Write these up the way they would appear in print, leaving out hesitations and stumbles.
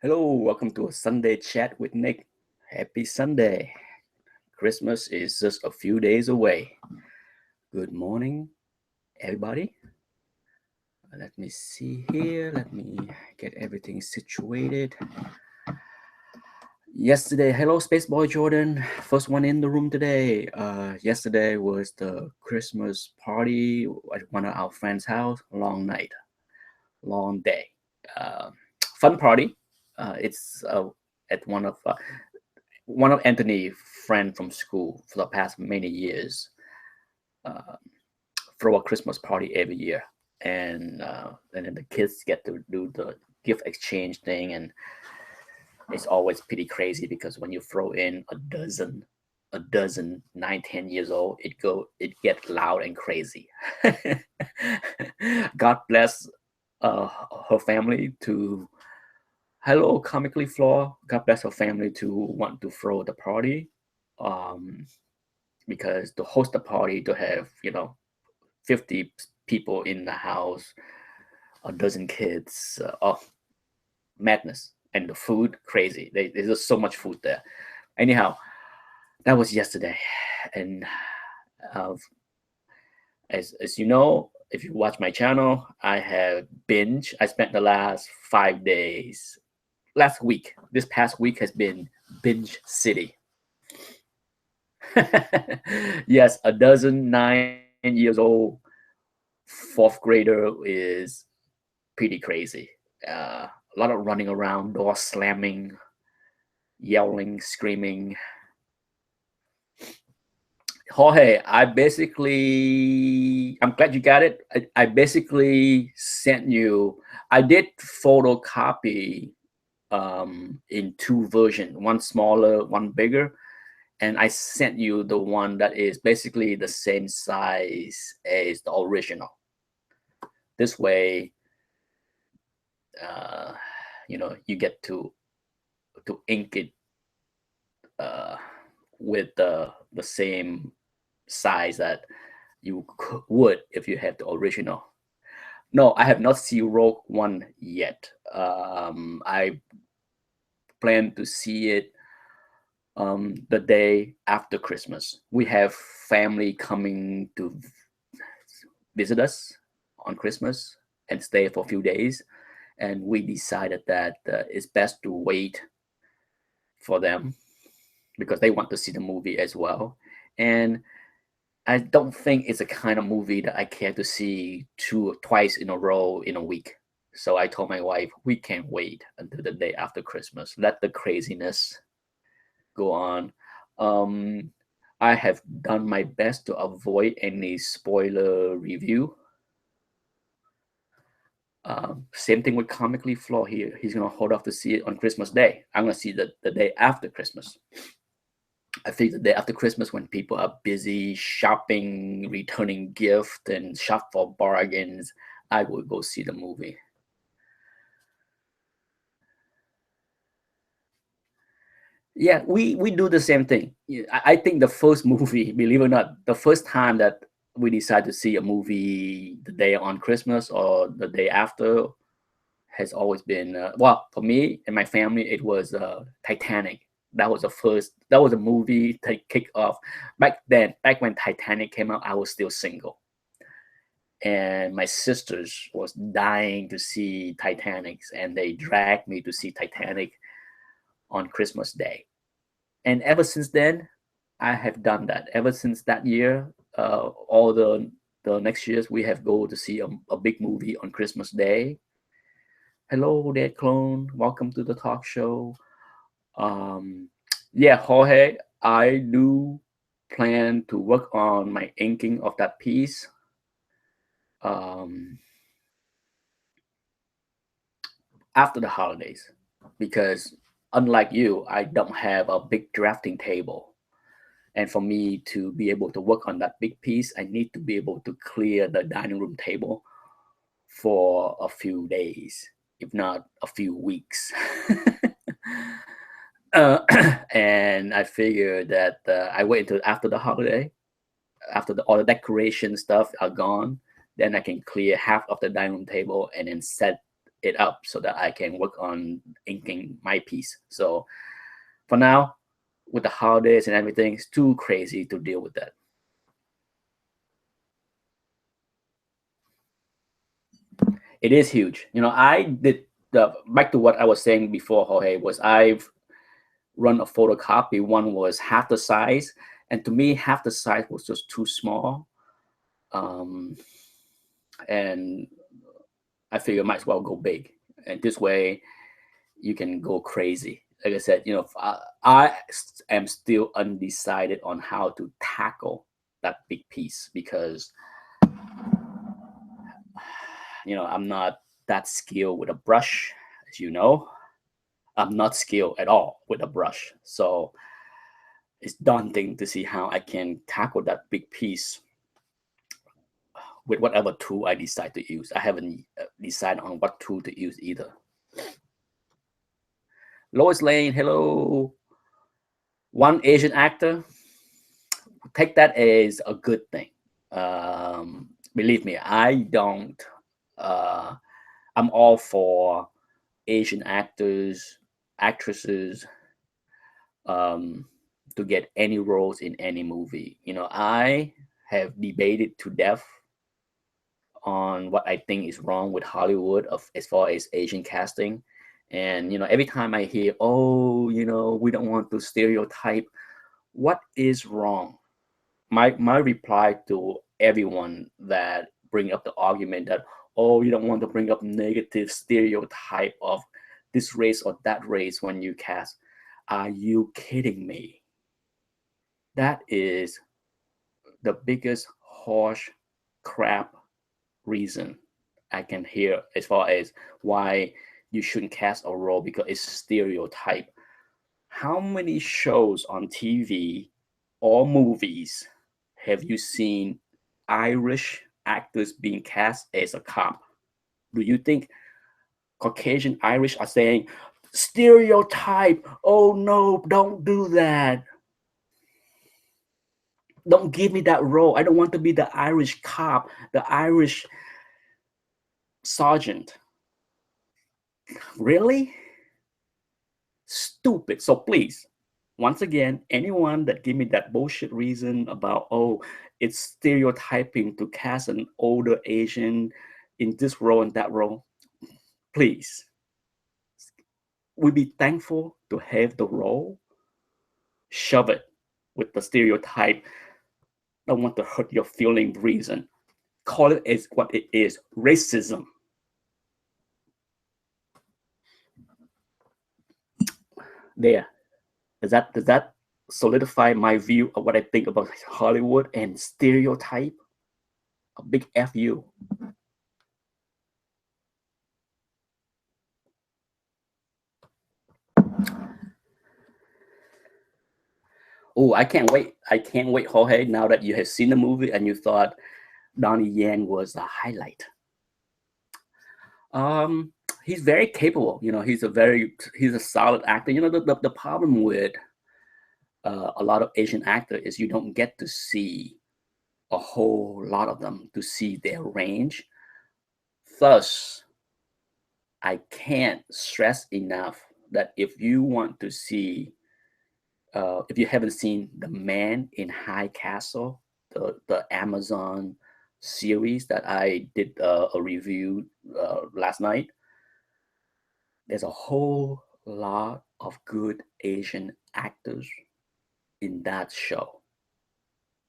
Hello, welcome to a Sunday chat with Nick. Happy Sunday. Christmas is just a few days away. Good morning, everybody. Let me see here. Let me get everything situated. Yesterday, hello, Space Boy Jordan. First one in the room today. Yesterday was the Christmas party at one of our friends' house. Long night, long day. Uh, Fun party. It's at one of Anthony's friend from school for the past many years. Uh, Throw a Christmas party every year, and then the kids get to do the gift exchange thing, and it's always pretty crazy because when you throw in a dozen 9, 10 years old, it get loud and crazy. God bless uh, her family to hello comically flawed. God bless her family to want to throw the party. Um, because to host a party to have 50 people in the house, a dozen kids, madness, and the food crazy. There's just so much food there. Anyhow, that was yesterday, and uh, as you know, if you watch my channel, I have binge. I spent the last 5 days. Last week, this past week has been binge city. Yes, a dozen 9 years old fourth grader is pretty crazy. A lot of running around, door slamming, yelling, screaming. Jorge, I'm glad you got it. I basically sent you, I did photocopy in two versions, one smaller, one bigger. And I sent you the one that is basically the same size as the original. This way, uh, you get to ink it uh, with the same size that you would if you had the original. No, I have not seen Rogue One yet. I plan to see it the day after Christmas. We have family coming to visit us on Christmas and stay for a few days, and we decided that it's best to wait for them because they want to see the movie as well. And I don't think it's a kind of movie that I care to see twice in a row in a week. So I told my wife we can't wait until the day after Christmas. Let the craziness go on. Um, I have done my best to avoid any spoiler review. Same thing with Comically Flawed here. He's gonna hold off to see it on Christmas Day. I'm gonna see the day after Christmas. I think the day after Christmas, when people are busy shopping, returning gift, and shop for bargains, I will go see the movie. Yeah, we do the same thing. Yeah, I think the first movie, believe it or not, the first time that we decide to see a movie the day on Christmas or the day after has always been well, for me and my family it was Titanic. That was the first, that was a movie to kick off. Back when Titanic came out, I was still single, and my sisters was dying to see Titanic, and they dragged me to see Titanic on Christmas Day. And ever since then, I have done that. Ever since that year, all the next years we have go to see a big movie on Christmas Day. Hello there, clone. Welcome to the talk show. Um, yeah, Jorge, I do plan to work on my inking of that piece. Um, After the holidays, because unlike you, I don't have a big drafting table. And for me to be able to work on that big piece, I need to be able to clear the dining room table for a few days, if not a few weeks. uh, and I figured that I wait until after the holiday, after all the decoration stuff are gone, then I can clear half of the dining room table and then set it up so that I can work on inking my piece. So for now, with the holidays and everything, it's too crazy to deal with that. It is huge. I did the back to what I was saying before, Jorge, was I've run a photocopy. One was half the size, and to me, half the size was just too small. Um, and I figure might as well go big. And this way, you can go crazy. Like I said, I am still undecided on how to tackle that big piece because I'm not that skilled with a brush, as you know. I'm not skilled at all with a brush. So it's daunting to see how I can tackle that big piece with whatever tool I decide to use. I haven't decided on what tool to use either. Lois Lane, hello. One Asian actor, take that as a good thing. Believe me, I don't. I'm all for Asian actors, actresses, to get any roles in any movie. I have debated to death on what I think is wrong with Hollywood as far as Asian casting. And every time I hear, oh, we don't want to stereotype, what is wrong? My reply to everyone that bring up the argument that, oh, you don't want to bring up negative stereotype of this race or that race when you cast. Are you kidding me? That is the biggest horse crap reason I can hear as far as why you shouldn't cast a role because it's stereotype. How many shows on TV or movies have you seen Irish actors being cast as a cop? Do you think Caucasian Irish are saying stereotype? Oh no, don't do that. Don't give me that role. I don't want to be the Irish cop, the Irish sergeant. Really? Stupid. So please, once again, anyone that give me that bullshit reason about, oh, it's stereotyping to cast an older Asian in this role and that role, please, we'd be thankful to have the role. Shove it with the stereotype. Don't want to hurt your feeling reason. Call it as what it is, racism. There. Does that solidify my view of what I think about Hollywood and stereotype? A big F you. Oh, I can't wait. I can't wait, Jorge, now that you have seen the movie and you thought Donnie Yen was a highlight. He's very capable. He's a solid actor. The problem with a lot of Asian actors is you don't get to see a whole lot of them to see their range. Thus, I can't stress enough that if you want to see, if you haven't seen The Man in High Castle, the Amazon series that I did a review last night, there's a whole lot of good Asian actors in that show.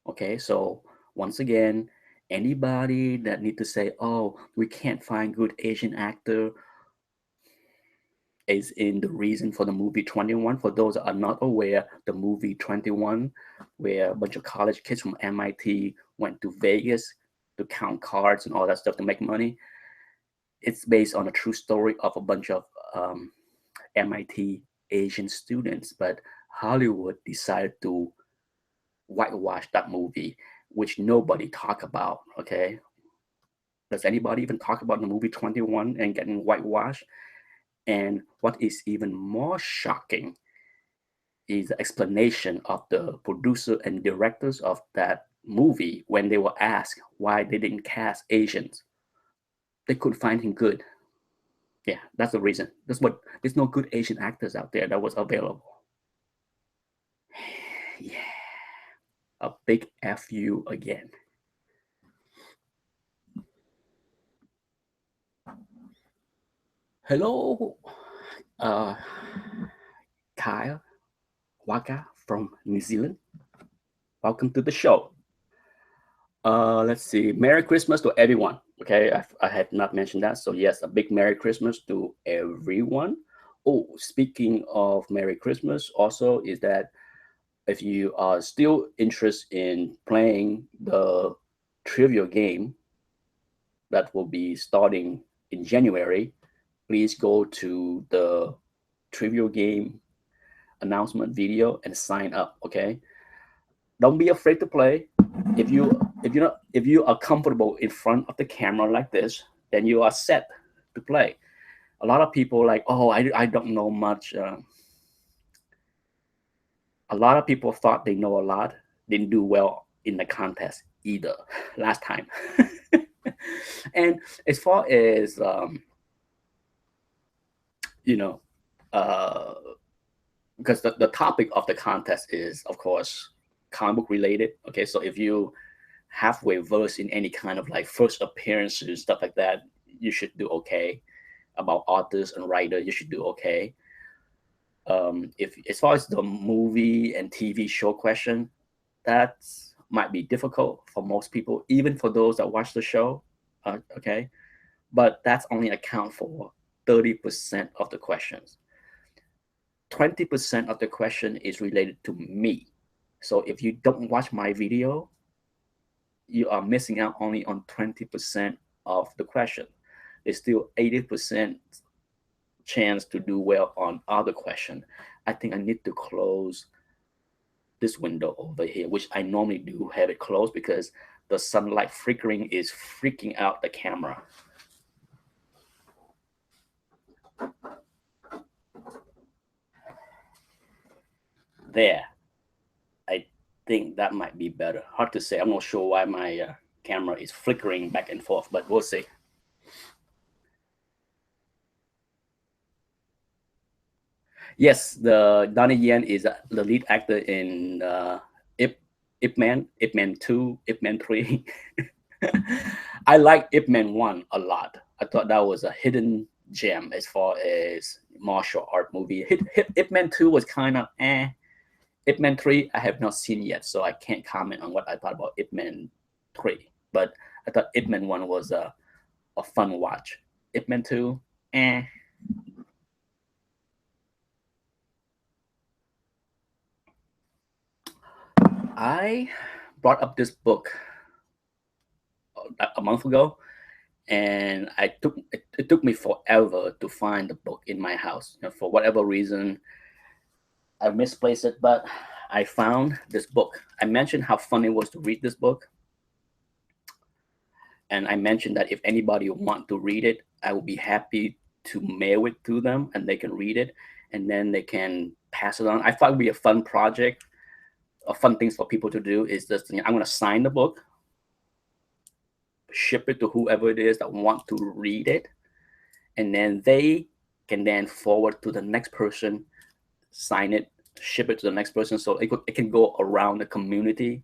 Okay, so once again, anybody that need to say, oh, we can't find good Asian actor is in the reason for the movie 21. For those that are not aware, the movie 21, where a bunch of college kids from MIT went to Vegas to count cards and all that stuff to make money. It's based on a true story of a bunch of MIT Asian students, but Hollywood decided to whitewash that movie, which nobody talk about. Okay, does anybody even talk about the movie 21 and getting whitewashed? And what is even more shocking is the explanation of the producer and directors of that movie when they were asked why they didn't cast Asians. They couldn't find him good. Yeah, that's the reason. That's what. There's no good Asian actors out there that was available. Yeah, a big F you again. Hello, uh, Kyle Waka from New Zealand. Welcome to the show. Let's see. Merry Christmas to everyone. Okay, I had not mentioned that. So yes, a big Merry Christmas to everyone. Oh, speaking of Merry Christmas, also is that if you are still interested in playing the trivia game that will be starting in January, please go to the trivia game announcement video and sign up. Okay, don't be afraid to play. If you are comfortable in front of the camera like this, then you are set to play. A lot of people like, oh, I don't know much. A lot of people thought they know a lot, didn't do well in the contest either last time. And as far as you know, uh, because the topic of the contest is, of course, comic book related. Okay, so if you halfway versed in any kind of like first appearances, stuff like that, you should do okay. About authors and writer, you should do okay. If as far as the movie and TV show question, that might be difficult for most people, even for those that watch the show. Okay, but that's only account for 30% of the questions. 20% of the question is related to me. So if you don't watch my video, you are missing out only on 20% of the question. There's still 80% chance to do well on other question. I think I need to close this window over here, which I normally do have it closed because the sunlight flickering is freaking out the camera. There. I think that might be better. Hard to say. I'm not sure why my camera is flickering back and forth, but we'll see. Yes, the Donnie Yen is the lead actor in Ip Man, Ip Man 2, Ip Man 3. I like Ip Man 1 a lot. I thought that was a hidden gem as far as martial art movie. Ip Man 2 was kind of eh. Ip Man 3, I have not seen yet, so I can't comment on what I thought about Ip Man 3. But I thought Ip Man 1 was a fun watch. Ip Man 2, eh. I brought up this book a month ago, and it took me forever to find the book in my house. You know, for whatever reason, I misplaced it, but I found this book. I mentioned how fun it was to read this book, and I mentioned that if anybody want to read it, I will be happy to mail it to them, and they can read it, and then they can pass it on. I thought it would be a fun project. A fun things for people to do is this: I'm going to sign the book, ship it to whoever it is that want to read it, and then they can then forward to the next person, sign it, ship it to the next person, so it can go around the community.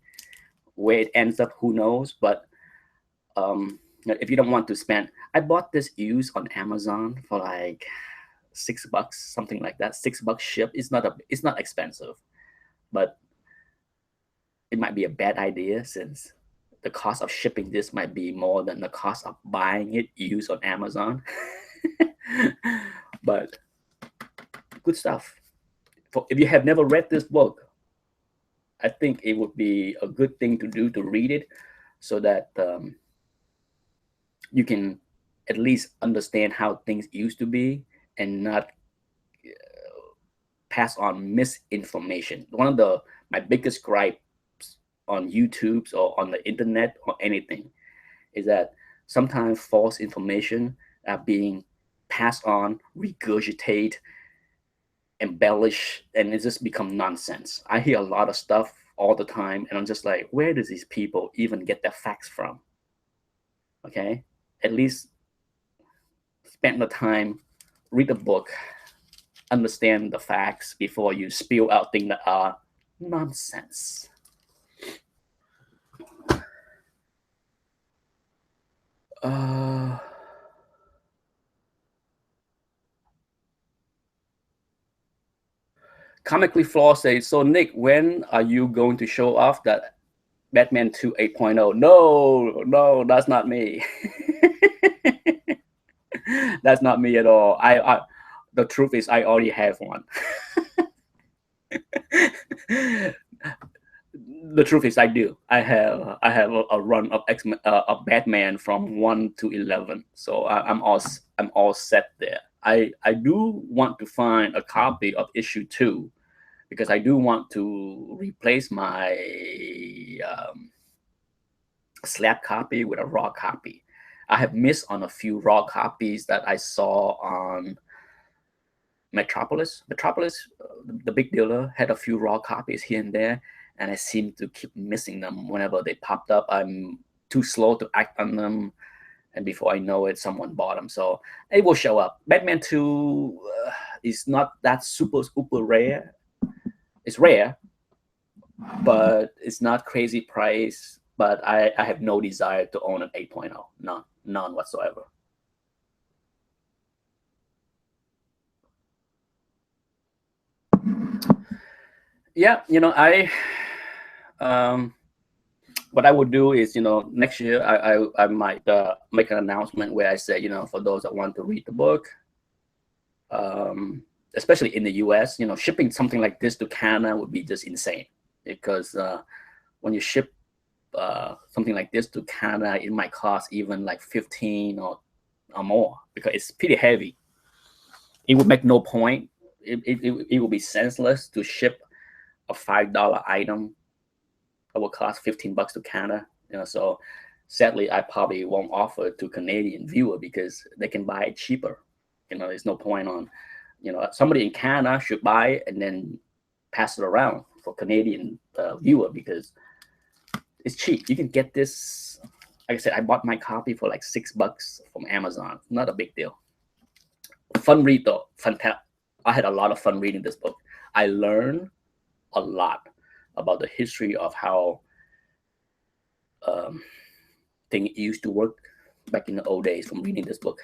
Where it ends up, who knows? But if you don't want to spend, I bought this used on Amazon for like $6, something like that. $6 ship. It's not expensive, but it might be a bad idea since the cost of shipping this might be more than the cost of buying it used on Amazon. But good stuff. If you have never read this book, I think it would be a good thing to do to read it so that you can at least understand how things used to be and not pass on misinformation. One of my biggest gripes on YouTube or on the internet or anything is that sometimes false information are being passed on, regurgitate, embellish, and it just become nonsense. I hear a lot of stuff all the time, and I'm just like, where does these people even get their facts from? Okay, at least spend the time read the book, understand the facts before you spill out things that are nonsense. Comically Flaw says, so Nick, when are you going to show off that Batman 2 8.0? No, that's not me. That's not me at all. The truth is I already have one. The truth is I do. I have a run of of Batman from 1 to 11. So I'm all set there. I do want to find a copy of issue 2 because I do want to replace my slab copy with a raw copy. I have missed on a few raw copies that I saw on Metropolis. The big dealer, had a few raw copies here and there, and I seem to keep missing them whenever they popped up. I'm too slow to act on them, and before I know it, someone bought them. So it will show up. Batman 2 is not that super rare. It's rare, but it's not crazy price. But I have no desire to own an 8.0. None whatsoever. Yeah, what I would do is, next year I might make an announcement where I say, for those that want to read the book, especially in the US, shipping something like this to Canada would be just insane, because when you ship something like this to Canada, it might cost even like 15 or more, because it's pretty heavy. It would make no point. It would be senseless to ship a $5 item that will cost $15 to Canada. So sadly, I probably won't offer it to Canadian viewer because they can buy it cheaper. There's no point on, somebody in Canada should buy it and then pass it around for Canadian viewer, because it's cheap. You can get this. Like I said, I bought my copy for like $6 from Amazon. Not a big deal. Fun read though. Fantastic. I had a lot of fun reading this book. I learned a lot about the history of how things used to work back in the old days from reading this book.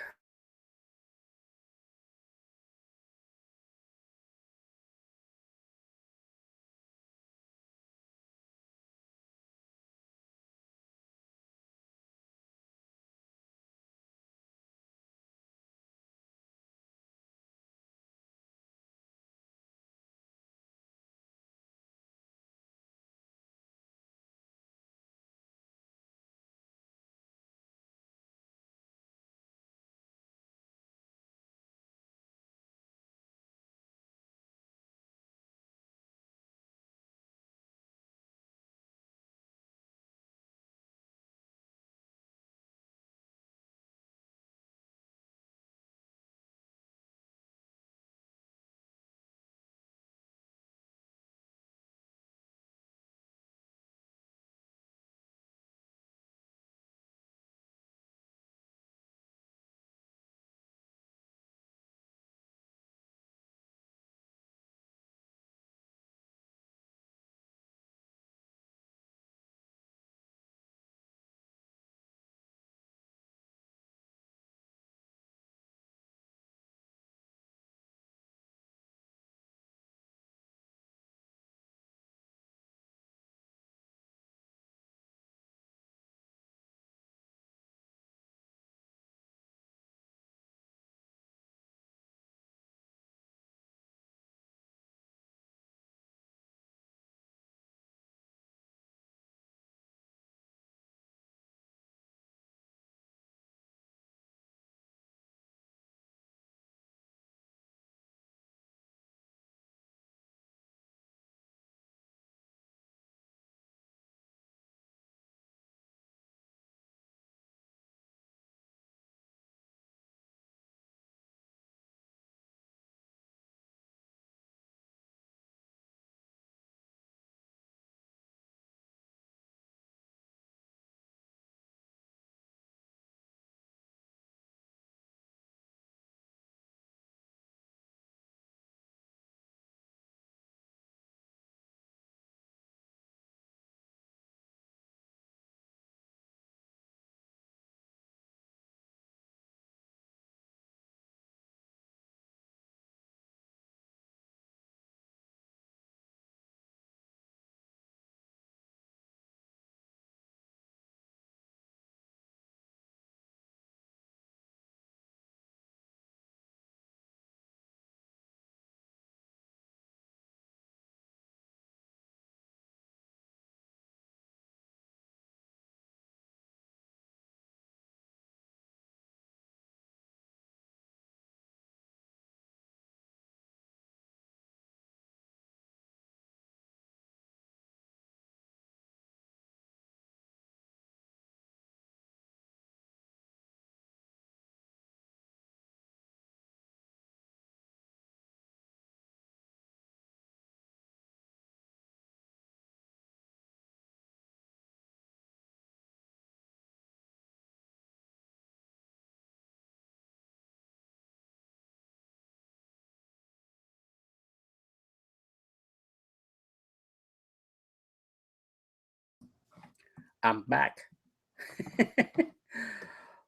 I'm back.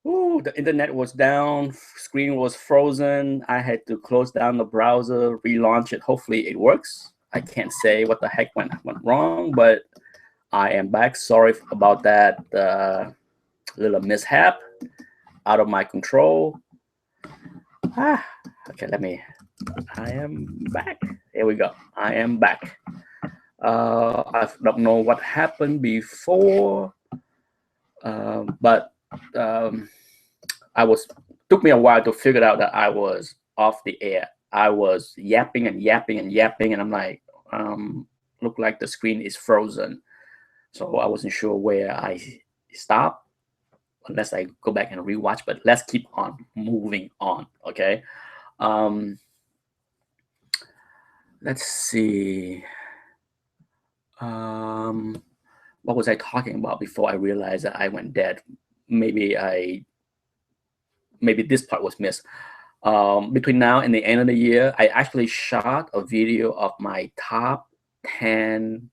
Ooh, the internet was down, screen was frozen. I had to close down the browser, relaunch it. Hopefully it works. I can't say what the heck went wrong, but I am back. Sorry about that little mishap, out of my control. Okay, I am back. Here we go. I am back. I don't know what happened before, but took me a while to figure out that I was off the air. I was yapping and yapping and yapping, and I'm like, look like the screen is frozen. So I wasn't sure where I stopped, unless I go back and rewatch. But let's keep on moving on, okay? Let's see. What was I talking about before I realized that I went dead? Maybe this part was missed. Between now and the end of the year, I actually shot a video of my top 10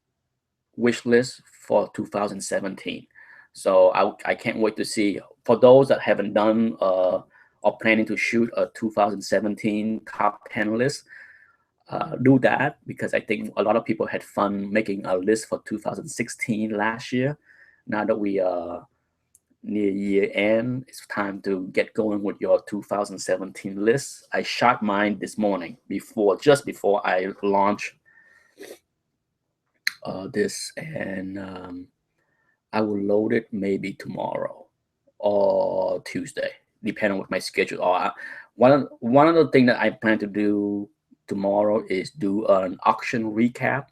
wish list for 2017. So I can't wait to see. For those that haven't done or planning to shoot a 2017 top 10 list, do that, because I think a lot of people had fun making a list for 2016 last year. Now that we are near year end, it's time to get going with your 2017 list. I shot mine this morning just before I launch this, and I will load it maybe tomorrow or Tuesday, depending on what my schedule are. One of the things that I plan to do tomorrow is do an auction recap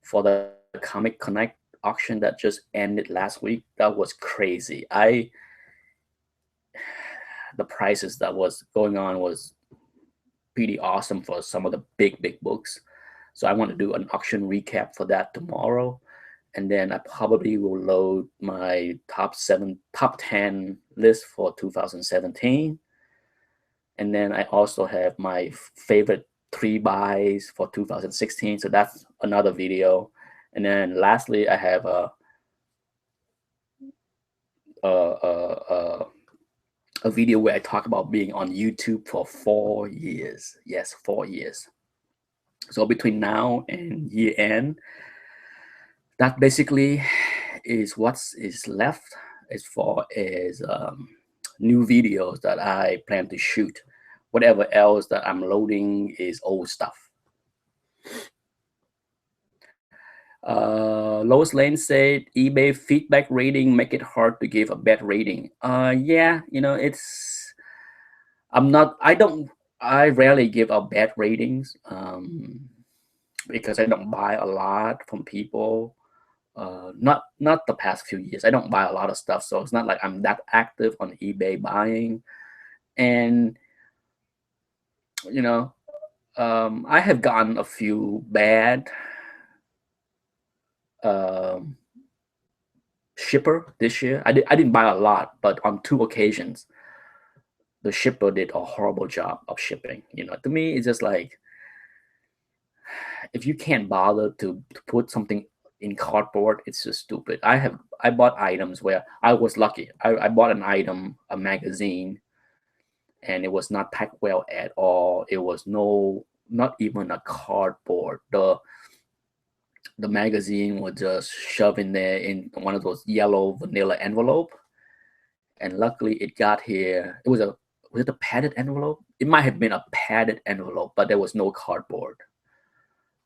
for the Comic Connect auction that just ended last week. That was crazy. The prices that was going on was pretty awesome for some of the big books. So I want to do an auction recap for that tomorrow. And then I probably will load my top 10 list for 2017. And then I also have my favorite 3 buys for 2016. So that's another video. And then lastly, I have a video where I talk about being on YouTube for 4 years. Yes, 4 years. So between now and year end, that basically is what is left as far as new videos that I plan to shoot. Whatever else that I'm loading is old stuff. Lois Lane said eBay feedback rating make it hard to give a bad rating. Yeah, I rarely give out bad ratings, because I don't buy a lot from people. Not the past few years. I don't buy a lot of stuff, so it's not like I'm that active on eBay buying. And I have gotten a few bad shipper this year. I didn't buy a lot, but on 2 occasions, the shipper did a horrible job of shipping. To me, it's just like, if you can't bother to put something in cardboard, it's just stupid. I bought items where I was lucky. I bought an item, a magazine, and it was not packed well at all. It was not even a cardboard. The magazine was just shoved in there in one of those yellow vanilla envelope. And luckily it got here. Was it a padded envelope? It might have been a padded envelope, but there was no cardboard.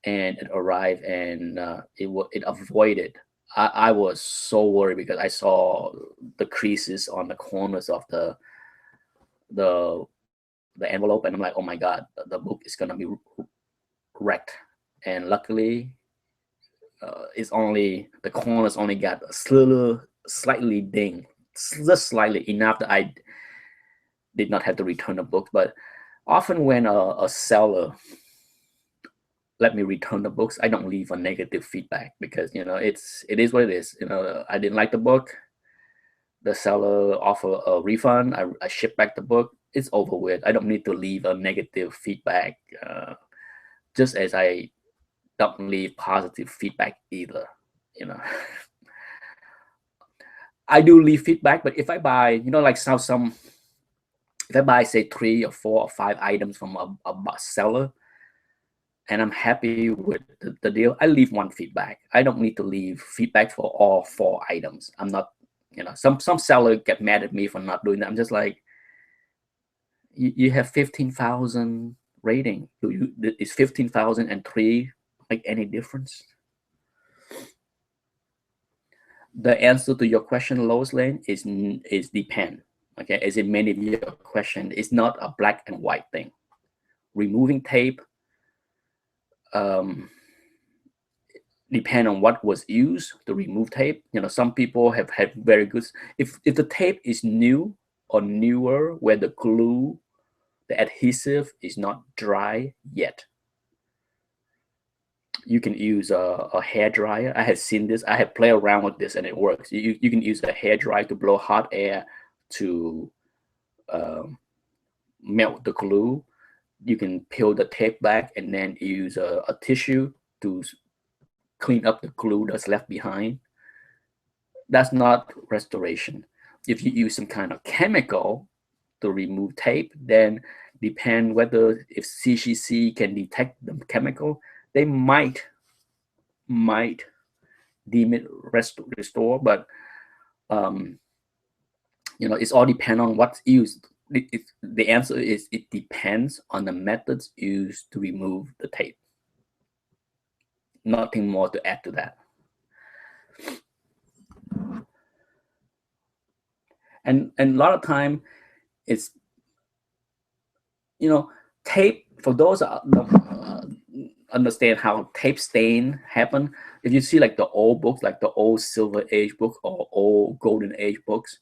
And it arrived, and it avoided. I was so worried because I saw the creases on the corners of the envelope, and I'm like, oh my god, the book is gonna be wrecked. And luckily, the corners only got a slightly ding, just slightly enough that I did not have to return the book. But often when a seller let me return the books, I don't leave a negative feedback, because it is what it is. I didn't like the book. The seller offer a refund. I ship back the book. It's over with. I don't need to leave a negative feedback. Just as I don't leave positive feedback either. I do leave feedback, but if I buy, like some if I buy say 3 or 4 or 5 items from a seller and I'm happy with the deal, I leave one feedback. I don't need to leave feedback for all 4 items. I'm not, some seller get mad at me for not doing that. I'm just like, you have 15,000 rating. Is 15,003 make any difference? The answer to your question, Lois Lane, is depend. Okay, as in many of your question, it's not a black and white thing. Removing tape depend on what was used to remove tape. Some people have had very good. If the tape is new or newer, where the glue, the adhesive is not dry yet, you can use a hair dryer. I have seen this. I have played around with this, and it works. You can use a hair dryer to blow hot air to melt the glue. You can peel the tape back and then use a tissue to clean up the glue that's left behind. That's not restoration. If you use some kind of chemical to remove tape, then depend whether if CGC can detect the chemical, they might deem it restore, but it's all depend on what's used. The answer is it depends on the methods used to remove the tape. Nothing more to add to that. And a lot of time it's, tape, for those understand how tape stain happen. If you see like the old books, like the old Silver Age book or old Golden Age books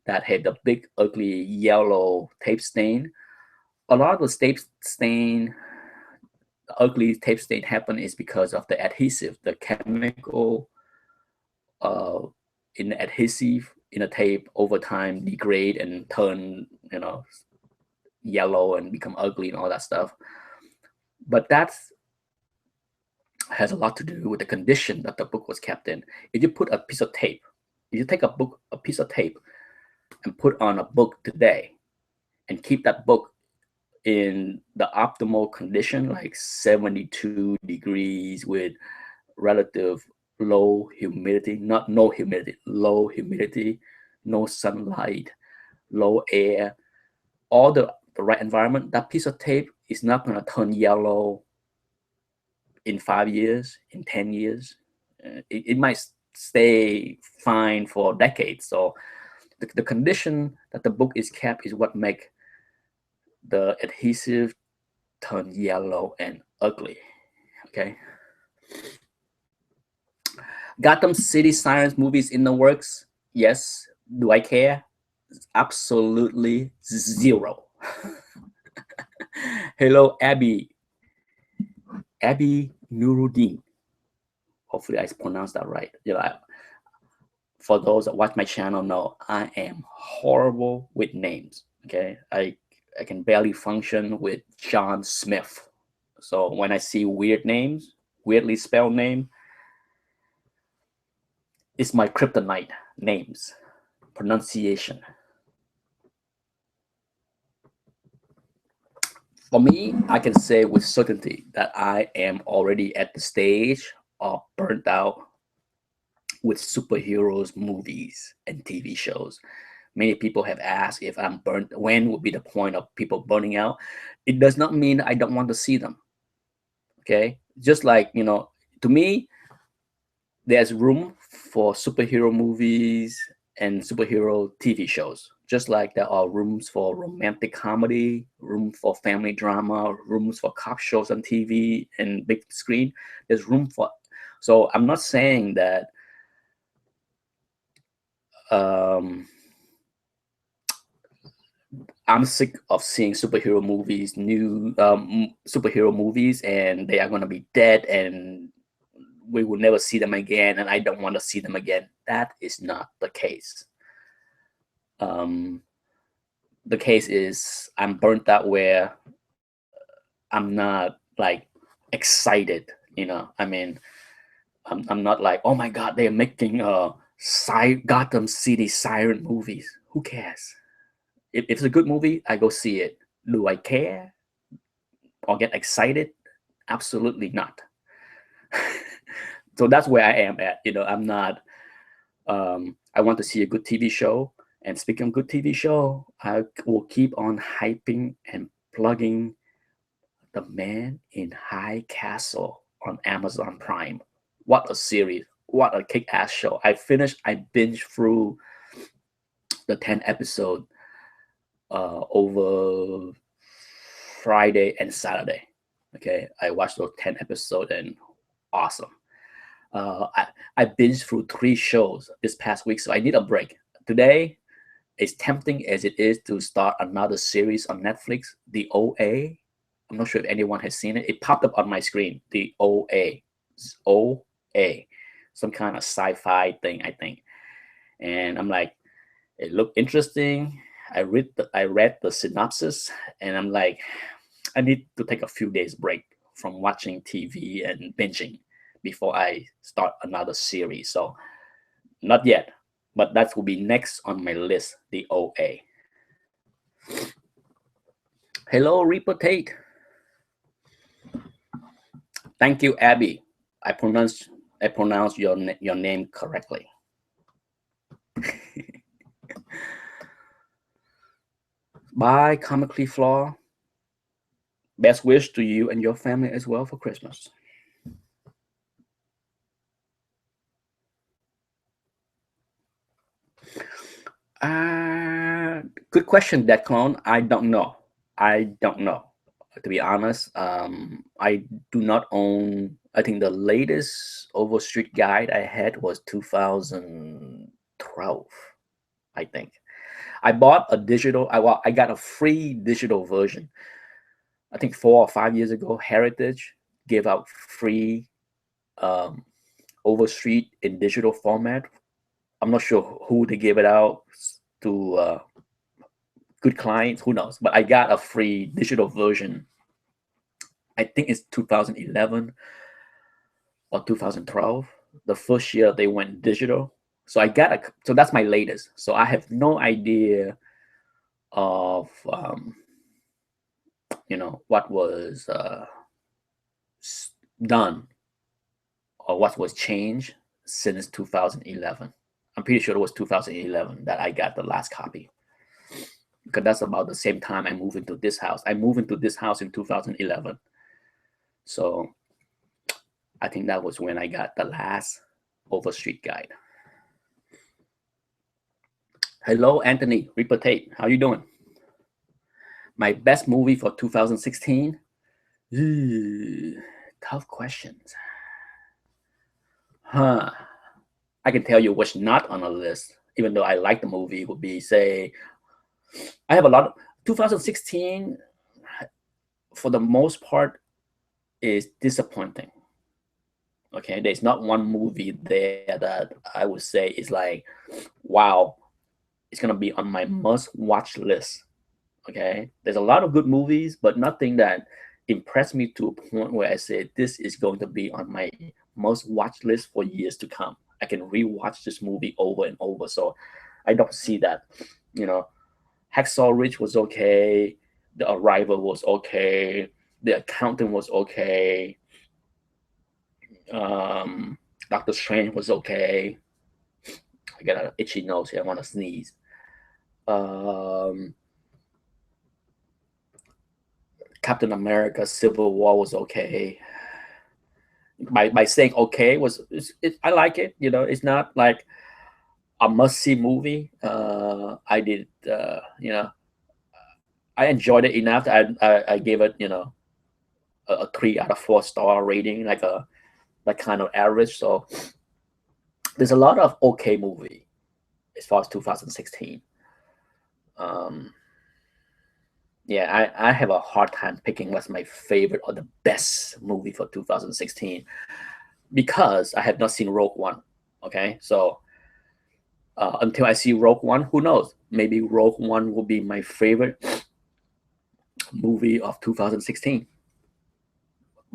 that had the big ugly yellow tape stain, a lot of the tape stain, the ugly tape stain happen is because of the adhesive, the chemical in the adhesive in a tape over time degrade and turn, yellow and become ugly and all that stuff. But that has a lot to do with the condition that the book was kept in. If you put a piece of tape, if you take a piece of tape and put on a book today and keep that book in the optimal condition, like 72 degrees with relative low humidity, not no humidity, low humidity, no sunlight, low air, all the right environment, that piece of tape is not going to turn yellow in 5 years, in 10 years. It might stay fine for decades. So the condition that the book is kept is what make the adhesive turn yellow and ugly. Okay. Gotham City Sirens movies in the works. Yes. Do I care? Absolutely zero. Hello, Abby Nuruddin. Hopefully I pronounced that right. For those that watch my channel know I am horrible with names. Okay. I can barely function with John Smith. So when I see weird names, weirdly spelled name, it's my kryptonite. Names, pronunciation. For me, I can say with certainty that I am already at the stage of burnt out with superheroes movies and TV shows. Many people have asked if I'm burnt, when would be the point of people burning out. It does not mean I don't want to see them. Okay. Just like, to me, there's room for superhero movies and superhero TV shows. Just like there are rooms for romantic comedy, room for family drama, rooms for cop shows on TV and big screen. There's room for, so I'm not saying that I'm sick of seeing superhero movies, new superhero movies, and they are going to be dead and we will never see them again, and I don't want to see them again. That is not the case. The case is I'm burnt out where I'm not like excited, I mean, I'm not like, oh my God, they're making Gotham City Siren movies. Who cares? If it's a good movie, I go see it. Do I care or get excited? Absolutely not. So that's where I am at. I'm not. I want to see a good TV show. And speaking of good TV show, I will keep on hyping and plugging The Man in High Castle on Amazon Prime. What a series. What a kick-ass show. I binged through the 10 episode over Friday and Saturday. Okay, I watched those 10 episodes and awesome. I binged through 3 shows this past week, so I need a break. Today, as tempting as it is to start another series on Netflix, The OA. I'm not sure if anyone has seen it. It popped up on my screen, The OA. OA. Some kind of sci-fi thing, I think. And I'm like, it looked interesting. I read the synopsis, and I'm like, I need to take a few days break from watching TV and binging before I start another series. So not yet, but that will be next on my list, The OA. Hello, Reaper Tate. Thank you, Abby. I pronounced your name correctly. Bye, Comically Flaw. Best wish to you and your family as well for Christmas. Good question, Dead Clone. I don't know. To be honest, I do not own. I think the latest Overstreet guide I had was 2012. I think I bought a digital. I got a free digital version. I think 4 or 5 years ago, Heritage gave out free Overstreet in digital format. I'm not sure who they gave it out to. Good clients, who knows? But I got a free digital version. I think it's 2011 or 2012. The first year they went digital. So so that's my latest. So I have no idea of what was done or what was changed since 2011. I'm pretty sure it was 2011 that I got the last copy, because that's about the same time I moved into this house. I moved into this house in 2011. So I think that was when I got the last Overstreet guide. Hello, Anthony, Reaper Tate. How you doing? My best movie for 2016? Tough questions. I can tell you what's not on the list, even though I like the movie, would be, say, I have a lot of 2016 for the most part is disappointing. Okay, there's not one movie there that I would say is like, wow, it's gonna be on my must-watch list. Okay, there's a lot of good movies, but nothing that impressed me to a point where I said this is going to be on my must-watch list for years to come. I can rewatch this movie over and over, so I don't see that. Hacksaw Ridge was okay. The Arrival was okay. The Accountant was okay. Doctor Strange was okay. I got an itchy nose here. I want to sneeze. Captain America: Civil War was okay. By saying okay I like it. It's not like a must-see movie. I did. I enjoyed it enough that I gave it a 3 out of 4 star rating, like kind of average. So there's a lot of okay movie as far as 2016. Yeah, I have a hard time picking what's my favorite or the best movie for 2016 because I have not seen Rogue One. Okay, so until I see Rogue One, who knows? Maybe Rogue One will be my favorite movie of 2016.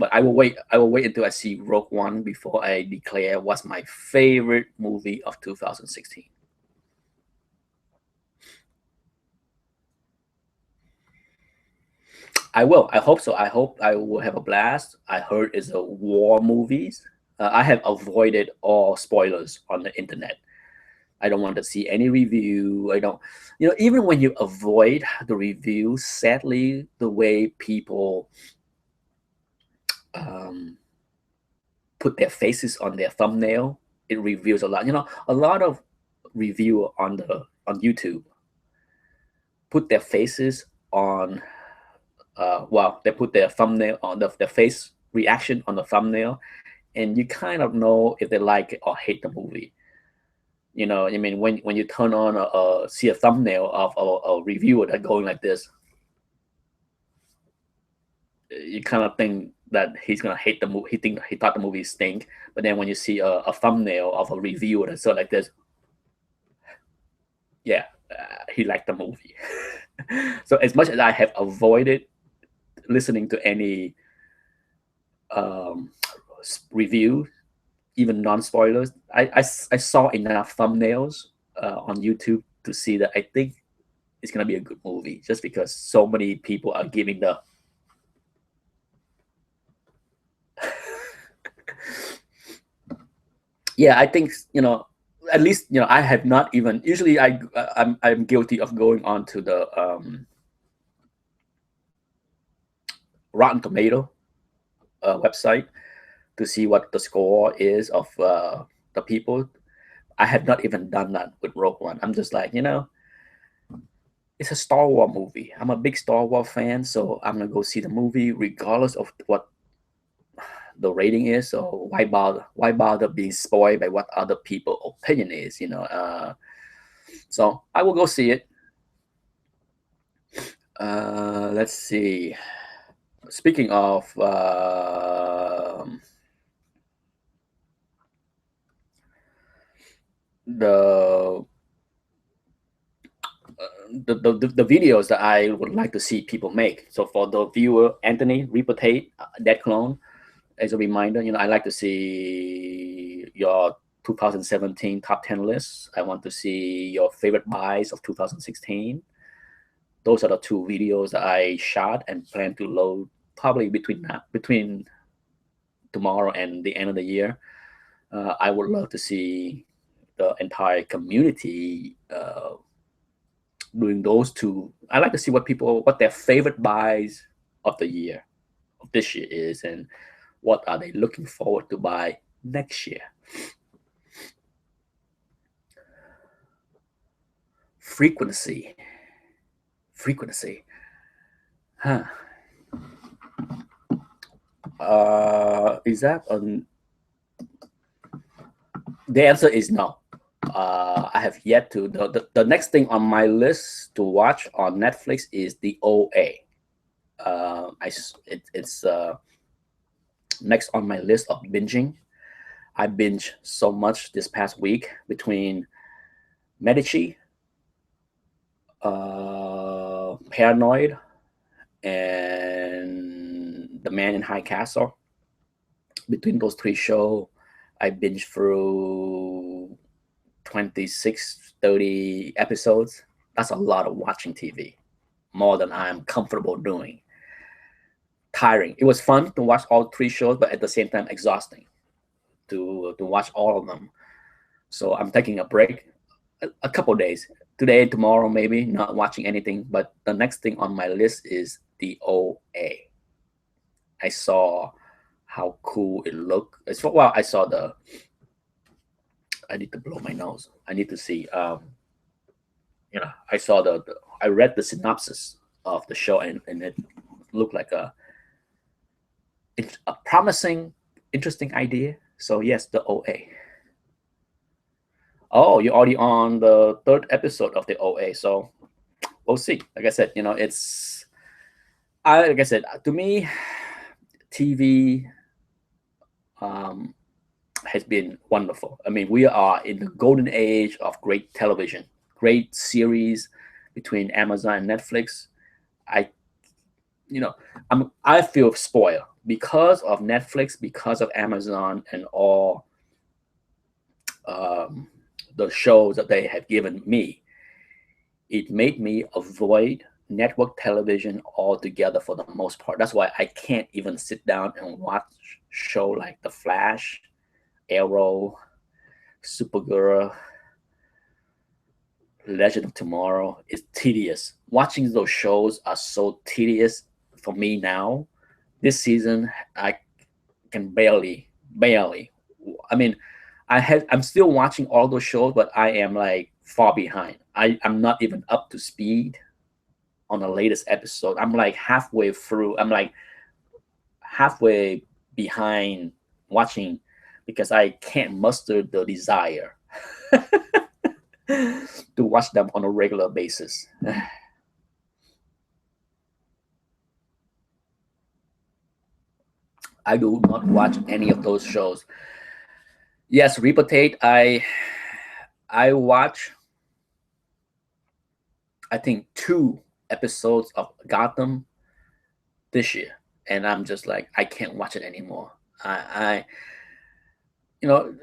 but I will wait. I will wait until I see Rogue One before I declare what's my favorite movie of 2016. I will. I hope so. I hope I will have a blast. I heard it's a war movies. I have avoided all spoilers on the internet. I don't want to see any review. I don't, even when you avoid the review, sadly, the way people um, put their faces on their thumbnail, it reveals a lot. A lot of reviewer on YouTube put their faces on. Well, they put their thumbnail on their face reaction on the thumbnail, and you kind of know if they like it or hate the movie. I mean, when you turn on see a thumbnail of a reviewer that going like this, you kind of think that he's gonna hate the movie. He thought the movie stink, but then when you see a thumbnail of a reviewer that's sort of like this, yeah, he liked the movie. So as much as I have avoided listening to any review, even non-spoilers, I saw enough thumbnails on YouTube to see that I think it's gonna be a good movie, just because so many people are giving the yeah, I think at least I have not even usually I'm guilty of going on to the Rotten Tomato website to see what the score is of the people. I have not even done that with Rogue One. I'm just like, it's a Star Wars movie. I'm a big Star Wars fan, so I'm gonna go see the movie regardless of what the rating is. So why bother? Why bother being spoiled by what other people's opinion is? So I will go see it. Let's see. Speaking of the videos that I would like to see people make. So for the viewer, Anthony Repotate, Dead Clone, as a reminder, I like to see your 2017 top 10 lists. I want to see your favorite buys of 2016. Those are the two videos that I shot and plan to load probably between tomorrow and the end of the year. I would love to see the entire community doing those two. I like to see what their favorite buys of the year, of this year is, and what are they looking forward to buy next year. Frequency. Huh. Is that the answer is no. I have yet to. The next thing on my list to watch on Netflix is the OA. It's next on my list of binging. I binged so much this past week between Medici, Paranoid, and The Man in High Castle. Between those three shows, I binged through 26, 30 episodes. That's a lot of watching TV, more than I'm comfortable doing. Tiring. It was fun to watch all three shows, but at the same time exhausting to watch all of them. So I'm taking a break, a couple days, today, tomorrow, maybe not watching anything. But the next thing on my list is the OA. I saw how cool it looked. I saw the. I need to blow my nose. I need to see. I saw I read the synopsis of the show, and it looked like a promising, interesting idea. So yes, the OA. Oh, you're already on the third episode of the OA, so we'll see. Like I said, like I said, to me, TV has been wonderful. I mean, we are in the golden age of great television, great series between Amazon and Netflix. I feel spoiled because of Netflix, because of Amazon, and all the shows that they have given me, it made me avoid network television altogether for the most part. That's why I can't even sit down and watch show like The Flash, Arrow, Supergirl, Legend of Tomorrow. It's tedious. Watching those shows are so tedious for me now. This season, I can barely. I mean, I'm still watching all those shows, but I am like far behind. I'm not even up to speed on the latest episode. I'm like halfway through. I'm like halfway behind watching because I can't muster the desire to watch them on a regular basis. I do not watch any of those shows. Yes, Reputate. I watch, I think, 2 episodes of Gotham this year, and I'm just like, I can't watch it anymore. I you know,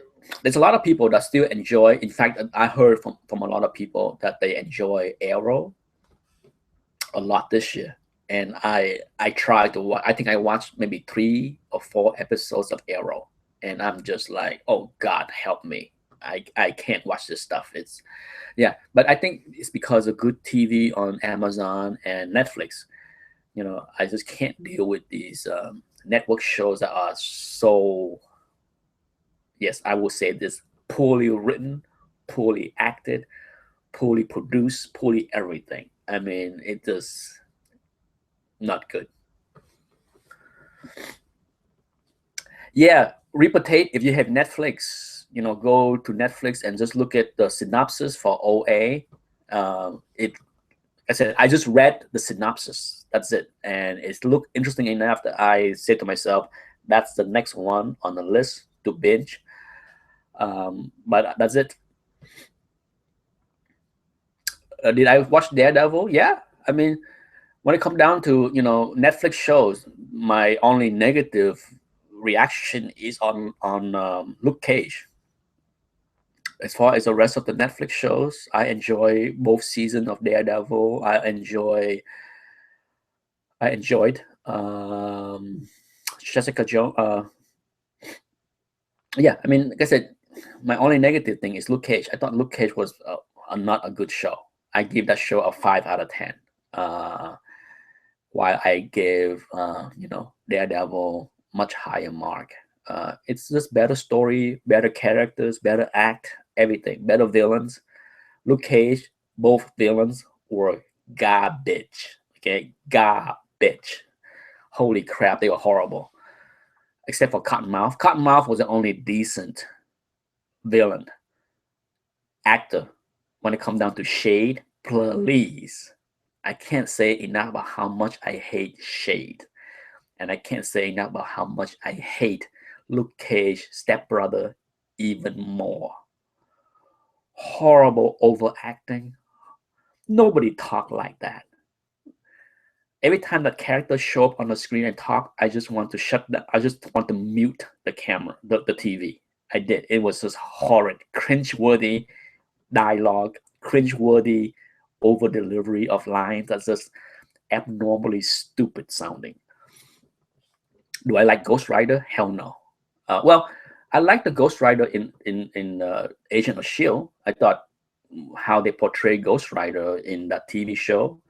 there's a lot of people that still enjoy. In fact, I heard from a lot of people that they enjoy Arrow a lot this year, and I tried to watch. I think I watched maybe 3 or 4 episodes of Arrow, and I'm just like, oh God, help me! I can't watch this stuff. It's yeah, but I think it's because of good TV on Amazon and Netflix. I just can't deal with these network shows that are so, yes, I will say this, poorly written, poorly acted, poorly produced, poorly everything. I mean, it just not good. Yeah, Reputate. If you have Netflix, go to Netflix and just look at the synopsis for OA. It, I said, I just read the synopsis. That's it, and it looked interesting enough that I said to myself, that's the next one on the list to binge. But that's it. Did I watch Daredevil? Yeah. I mean, when it comes down to Netflix shows, my only negative reaction is on Luke Cage. As far as the rest of the Netflix shows, I enjoy both seasons of Daredevil. I enjoyed Jessica Jones. Yeah, I mean, like I said, my only negative thing is Luke Cage. I thought Luke Cage was not a good show. I give that show a 5 out of 10. While I gave Daredevil much higher mark. It's just better story, better characters, better act, everything, better villains. Luke Cage, both villains were garbage. Okay, garbage. Holy crap, they were horrible. Except for Cottonmouth. Cottonmouth was the only decent villain actor. When it comes down to Shade, please. I can't say enough about how much I hate Shade. And I can't say enough about how much I hate Luke Cage, stepbrother, even more. Horrible overacting. Nobody talk like that. Every time that character show up on the screen and talk, I just want to shut that. I just want to mute the camera, the TV. I did. It was just horrid, cringe-worthy dialogue, cringe-worthy over delivery of lines that's just abnormally stupid sounding. Do I like Ghost Rider? Hell no. Well, I like the Ghost Rider in Agent of Shield. I thought how they portray Ghost Rider in that TV show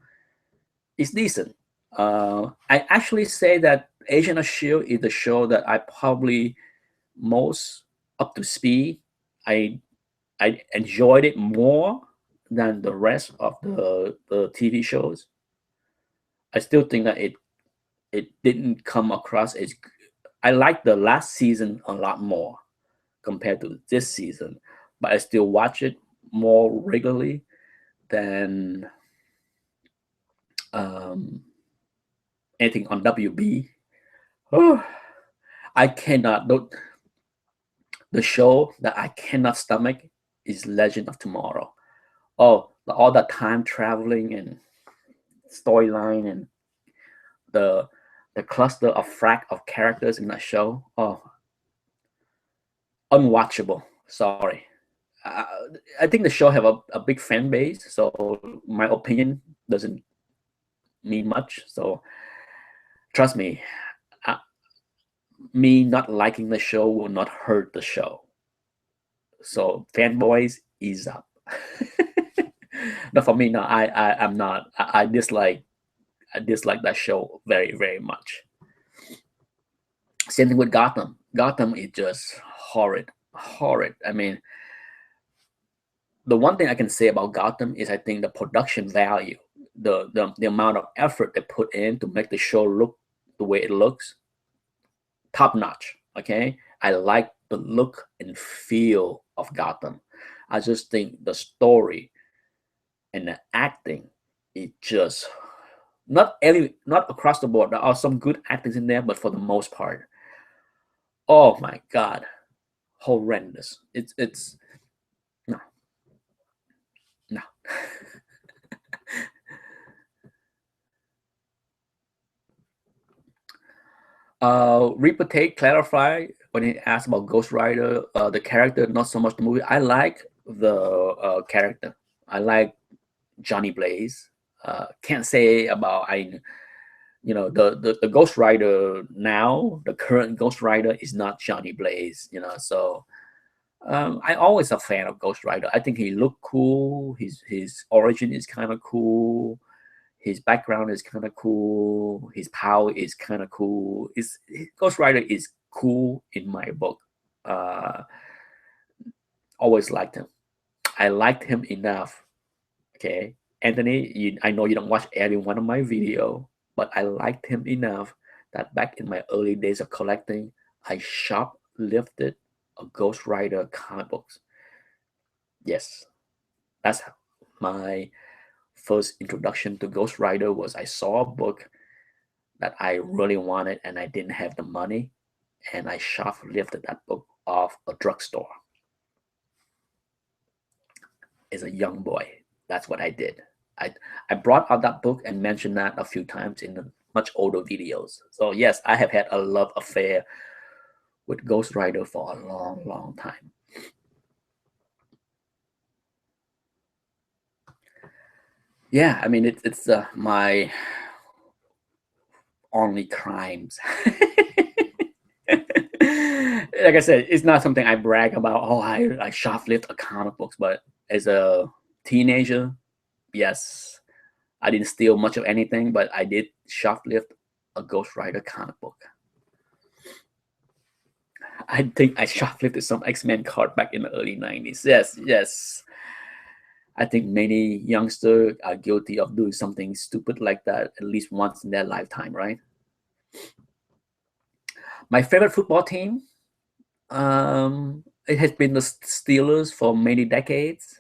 is decent. I actually say that Agent of Shield is the show that I probably most up to speed. I enjoyed it more than the rest of the TV shows. I still think that it didn't come across as. I like the last season a lot more compared to this season, but I still watch it more regularly than anything on WB. Oh, I cannot. The show that I cannot stomach is Legend of Tomorrow. Oh, all the time traveling and storyline and the the cluster of frack of characters in that show. Oh, unwatchable. Sorry. Uh, I think the show have a big fan base, so my opinion doesn't mean much. So trust me, uh, me not liking the show will not hurt the show. So fanboys, ease up. But for me, no, I'm not. I dislike that show very, very much. Same thing with Gotham. Gotham is just horrid, horrid. I mean, the one thing I can say about Gotham is I think the production value, the amount of effort they put in to make the show look the way it looks, top notch. Okay, I like the look and feel of Gotham. I just think the story and the acting, it just not across the board. There are some good actors in there, but for the most part, oh my god, horrendous. It's no, no. Reaper Tate clarify when he asked about Ghost Rider, the character, not so much the movie. I like the character. I like Johnny Blaze. Can't say about the Ghost Rider now. The current Ghost Rider is not Johnny Blaze. So I always a fan of Ghost Rider. I think he looked cool. His origin is kind of cool. His background is kind of cool. His power is kind of cool. Ghost Rider is cool in my book. Always liked him. I liked him enough. Okay, Anthony, I know you don't watch every one of my video, but I liked him enough that back in my early days of collecting, I shoplifted a Ghost Rider comic books. Yes, that's my first introduction to Ghost Rider. Was I saw a book that I really wanted and I didn't have the money, and I shoplifted that book off a drugstore. As a young boy, that's what I did. I brought out that book and mentioned that a few times in the much older videos. So yes, I have had a love affair with Ghost Rider for a long, long time. Yeah, I mean it's my only crimes. Like I said, it's not something I brag about. Oh, I shoplift a comic books, but as a teenager, yes, I didn't steal much of anything, but I did shoplift a Ghost Rider comic book. I think I shoplifted some X-Men card back in the early 90s. Yes, yes. I think many youngsters are guilty of doing something stupid like that at least once in their lifetime, right? My favorite football team, it has been the Steelers for many decades.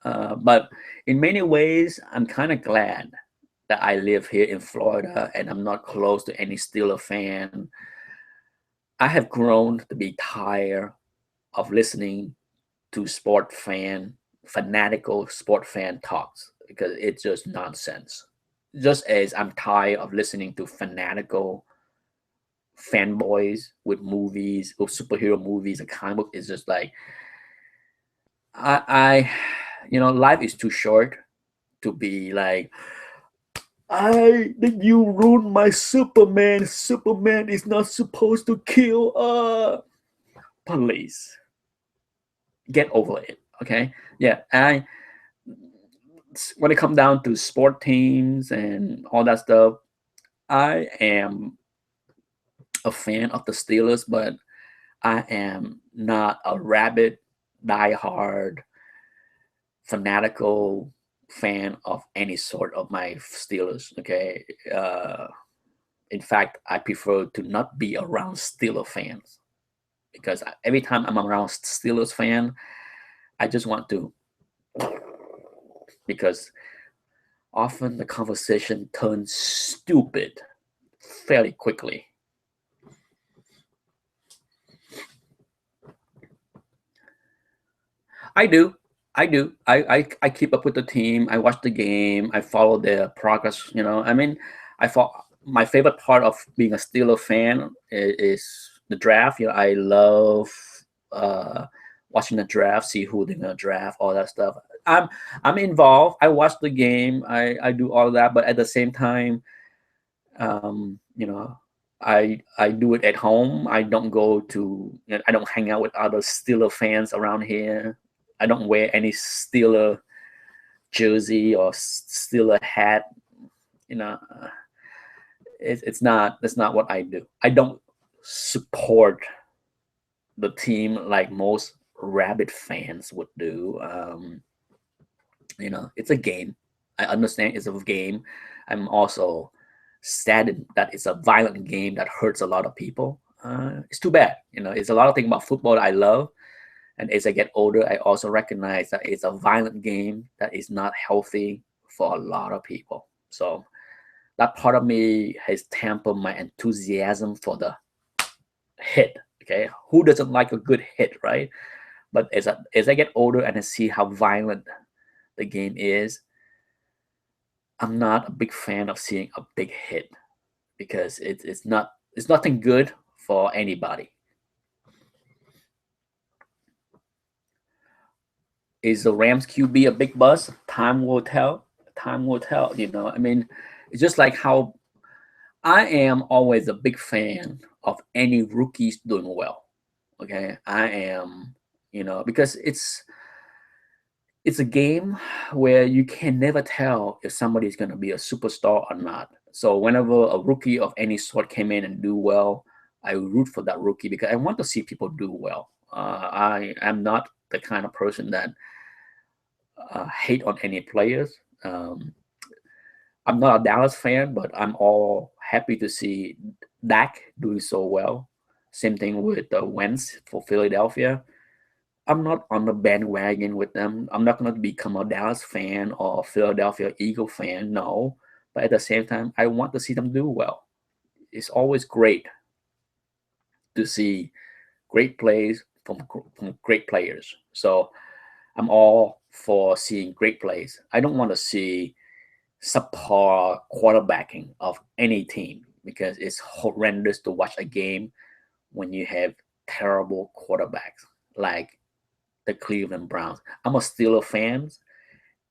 But in many ways, I'm kind of glad that I live here in Florida and I'm not close to any Steeler fan. I have grown to be tired of listening to fanatical sport fan talks because it's just nonsense. Just as I'm tired of listening to fanatical fanboys with movies, with superhero movies, and comic book is just like I life is too short to be like, you ruined my Superman. Superman is not supposed to kill. Please get over it. Okay. Yeah. When it comes down to sport teams and all that stuff, I am a fan of the Steelers, but I am not a rabid, diehard, fanatical fan of any sort of my Steelers. Okay. In fact, I prefer to not be around Steelers fans because every time I'm around Steelers fan, I just want to, because often the conversation turns stupid fairly quickly. I do. I keep up with the team. I watch the game. I follow their progress. I mean, my favorite part of being a Steeler fan is the draft. I love uh, watching the draft, see who they're gonna draft, all that stuff. I'm I'm involved. I watch the game. I do all that, but at the same time, you know, I do it at home. I don't go to. I don't hang out with other Steeler fans around here. I don't wear any Steeler jersey or Steeler hat. You know, it's not. That's not what I do. I don't support the team like most Rabbit fans would do. It's a game. I understand it's a game. I'm also saddened that it's a violent game that hurts a lot of people. It's too bad. It's a lot of things about football that I love. And as I get older, I also recognize that it's a violent game that is not healthy for a lot of people. So that part of me has tempered my enthusiasm for the hit. Okay, who doesn't like a good hit, right? But as I get older and I see how violent the game is, I'm not a big fan of seeing a big hit because it's nothing good for anybody. Is the Rams QB a big buzz? Time will tell. Time will tell. I mean, it's just like how I am always a big fan of any rookies doing well. Okay, I am, because it's a game where you can never tell if somebody is going to be a superstar or not. So whenever a rookie of any sort came in and do well, I root for that rookie because I want to see people do well. I am not the kind of person that hate on any players. I'm not a Dallas fan, but I'm all happy to see Dak doing so well. Same thing with Wentz for Philadelphia. I'm not on the bandwagon with them. I'm not going to become a Dallas fan or a Philadelphia Eagle fan, no. But at the same time, I want to see them do well. It's always great to see great plays from great players. So I'm all for seeing great plays. I don't want to see subpar quarterbacking of any team because it's horrendous to watch a game when you have terrible quarterbacks like the Cleveland Browns. I'm a Steelers fan,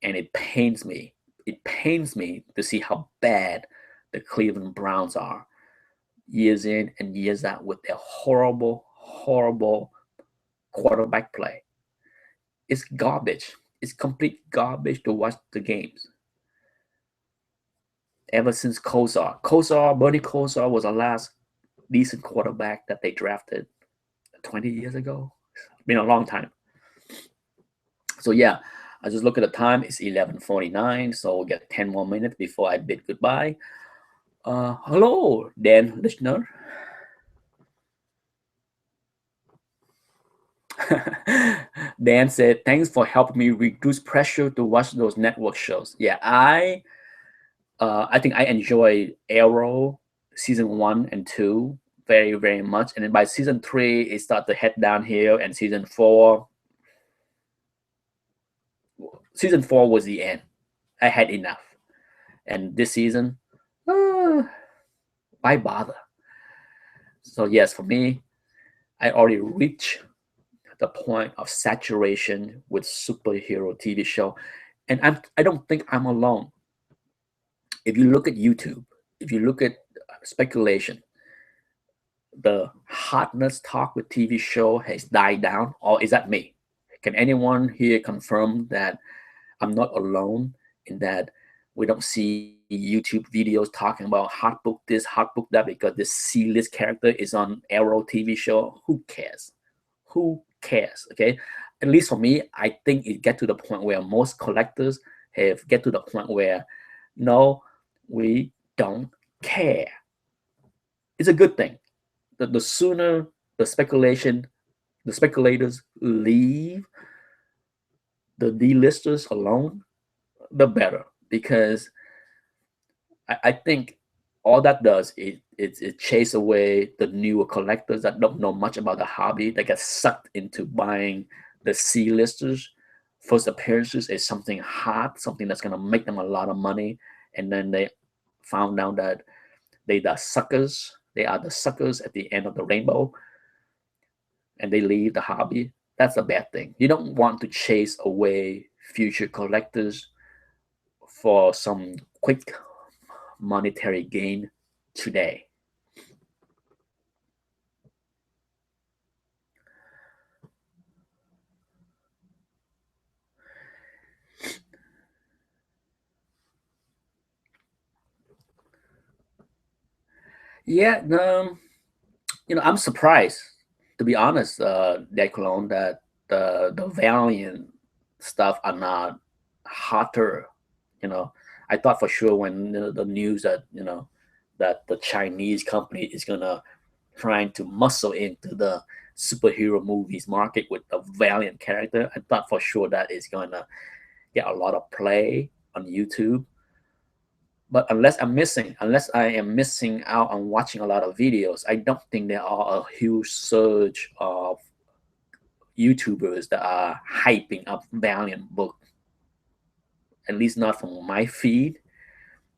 and it pains me. It pains me to see how bad the Cleveland Browns are years in and years out with their horrible, horrible quarterback play. It's garbage. It's complete garbage to watch the games. Ever since Bernie Kosar was the last decent quarterback that they drafted 20 years ago. It's been a long time. So yeah, I just look at the time. It's 11:49, so we'll get 10 more minutes before I bid goodbye. Hello, Dan listener. Dan said, "Thanks for helping me reduce pressure to watch those network shows." Yeah, I think I enjoy Arrow season 1 and 2 very, very much, and then by season 3 it started to head downhill, and season 4 was the end. I had enough. And this season, why bother? So yes, for me, I already reached the point of saturation with superhero TV show, and I don't think I'm alone. If you look at YouTube, if you look at speculation, the hotness talk with TV show has died down, or is that me? Can anyone here confirm that I'm not alone in that we don't see YouTube videos talking about hot book this, hot book that because this C-list character is on Arrow TV show? Who cares? Who cares? Okay. At least for me, I think it get to the point where most collectors have get to the point where no, we don't care. It's a good thing. The sooner the speculators leave the D-listers alone, the better. Because I think all that does is it chase away the newer collectors that don't know much about the hobby, that get sucked into buying the C-listers. First appearances is something hot, something that's going to make them a lot of money, and then they found out that They the suckers. They are the suckers at the end of the rainbow, and they leave the hobby. That's a bad thing. You don't want to chase away future collectors for some quick monetary gain today. Yeah, I'm surprised, to be honest, Declan, that the Valiant stuff are not hotter. I thought for sure when the news that that the Chinese company is gonna trying to muscle into the superhero movies market with a Valiant character, I thought for sure that is gonna get a lot of play on YouTube. But unless I am missing out on watching a lot of videos, I don't think there are a huge surge of YouTubers that are hyping up Valiant book. At least not from my feed,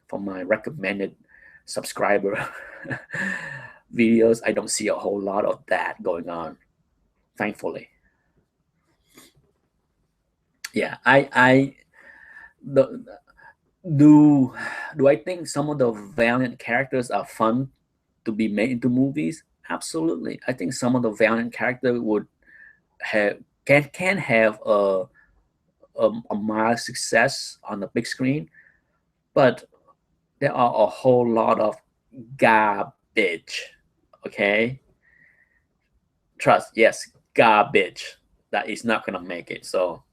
from my recommended subscriber videos. I don't see a whole lot of that going on, thankfully. Yeah, I the do I think some of the Valiant characters are fun to be made into movies? Absolutely. I think some of the Valiant character would have can have a mild success on the big screen, but there are a whole lot of garbage. Okay, trust, yes, garbage that is not gonna make it. So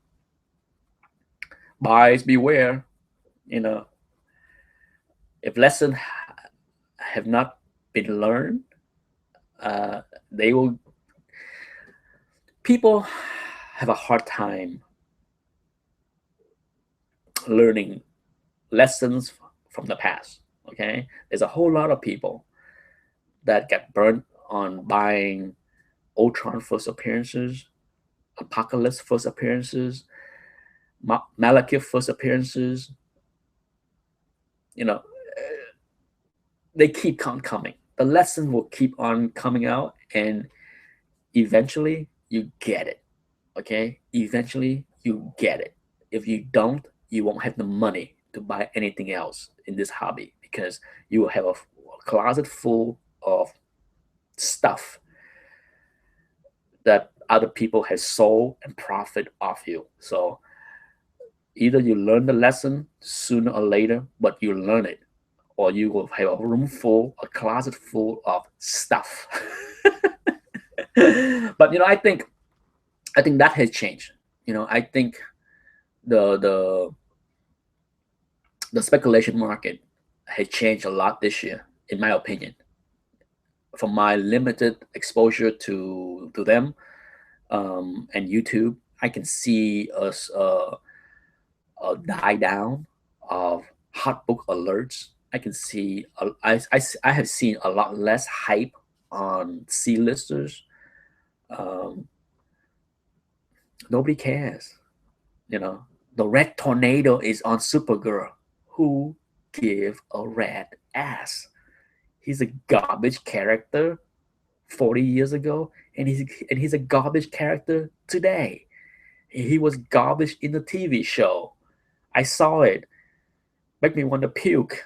buyers beware. You know, if lessons have not been learned, they will. People have a hard time learning lessons from the past. Okay, there's a whole lot of people that get burnt on buying Ultron first appearances, Apocalypse first appearances, Malekith first appearances. They keep on coming. The lesson will keep on coming out, and eventually you get it. Okay, eventually you get it. If you don't, you won't have the money to buy anything else in this hobby, because you will have a closet full of stuff that other people have sold and profit off you. So either you learn the lesson sooner or later, but you learn it, or you will have a room full, a closet full of stuff. But I think that has changed. I think the the speculation market has changed a lot this year, in my opinion. From my limited exposure to them, and YouTube, I can see a die down of hot book alerts. I can see I have seen a lot less hype on C-listers. Um, Nobody cares. The red tornado is on Supergirl. Who give a rat ass? He's a garbage character 40 years ago, and he's a garbage character today. He was garbage in the TV show. I saw it. Make me want to puke.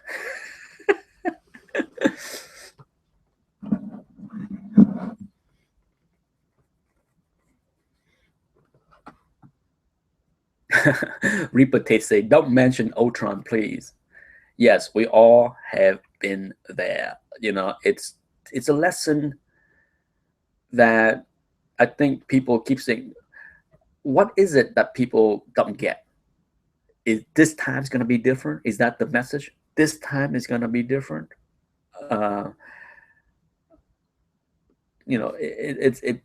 Reaper say, don't mention Ultron, please. Yes, we all have been there. It's a lesson that I think people keep saying. What is it that people don't get? Is this time's going to be different? Is that the message? This time is going to be different. Uh, it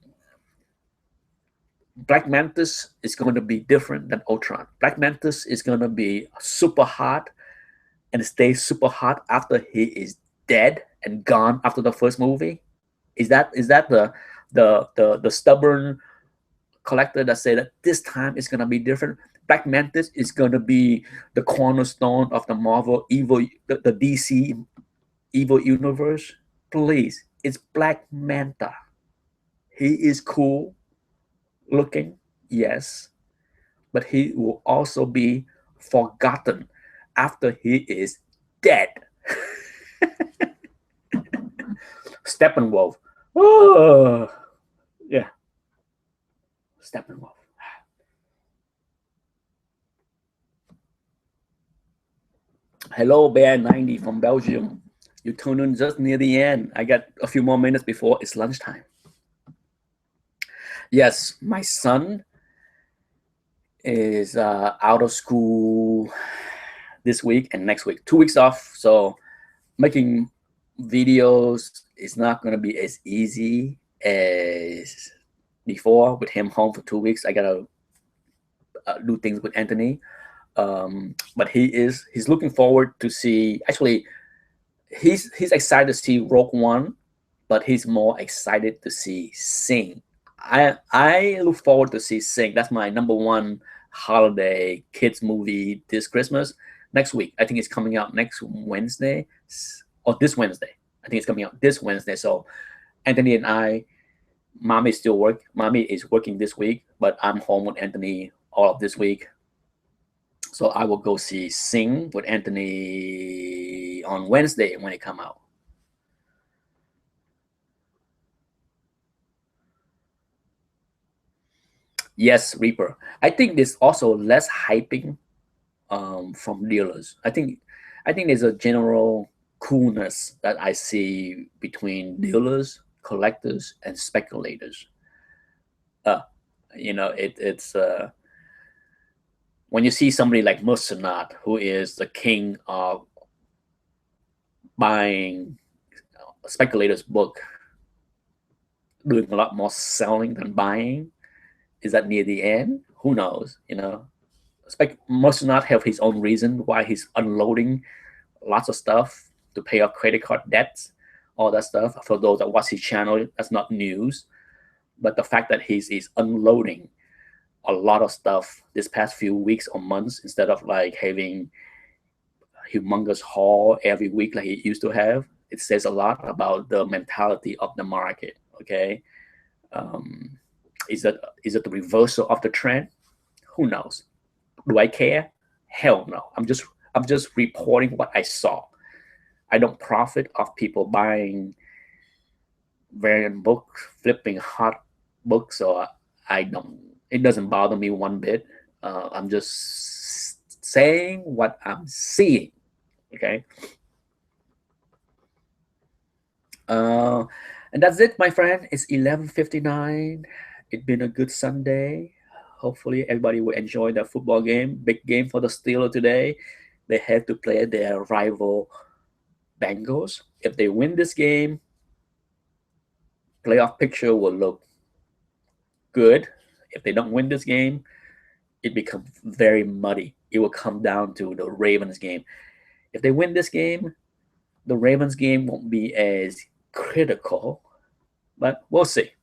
Black Mantis is going to be different than Ultron. Black Mantis is going to be super hot and stay super hot after he is dead and gone after the first movie. Is that the stubborn collector that say that this time is going to be different? Black Mantis is going to be the cornerstone of the Marvel evil, the DC evil universe, please, it's Black Manta. He is cool looking, yes, but he will also be forgotten after he is dead. Steppenwolf. Oh, yeah. Steppenwolf. Hello, Bear90 from Belgium. You tune in just near the end. I got a few more minutes before it's lunchtime. Yes, my son is out of school this week and next week. 2 weeks off. So making videos is not going to be as easy as before with him home for 2 weeks. I got to do things with Anthony. But he's looking forward to see, actually, he's excited to see Rogue One, but he's more excited to see Sing. I look forward to see Sing. That's my #1 holiday kids movie this Christmas. Next week, I think it's coming out next Wednesday or this Wednesday. I think it's coming out this Wednesday. So Anthony and I, Mommy is working this week, but I'm home with Anthony all of this week. So I will go see Sing with Anthony on Wednesday when it come out. Yes, Reaper. I think there's also less hyping from dealers. I think there's a general coolness that I see between dealers, collectors, and speculators. It's when you see somebody like Mercenat, who is the king of buying speculators' book, doing a lot more selling than buying. Is that near the end? Who knows? Mercenat have his own reason why he's unloading lots of stuff to pay off credit card debts, all that stuff. For those that watch his channel, that's not news. But the fact that he's unloading a lot of stuff this past few weeks or months, instead of like having humongous haul every week like he used to have, it says a lot about the mentality of the market. Okay, is it the reversal of the trend? Who knows? Do I care? Hell no. I'm just reporting what I saw. I don't profit off people buying variant books, flipping hot books, so I don't. It doesn't bother me one bit. I'm just saying what I'm seeing. Okay. And that's it, my friend. It's 11:59. It's been a good Sunday. Hopefully, everybody will enjoy the football game. Big game for the Steelers today. They have to play their rival Bengals. If they win this game, playoff picture will look good. If they don't win this game, it becomes very muddy. It will come down to the Ravens game. If they win this game, the Ravens game won't be as critical, but we'll see.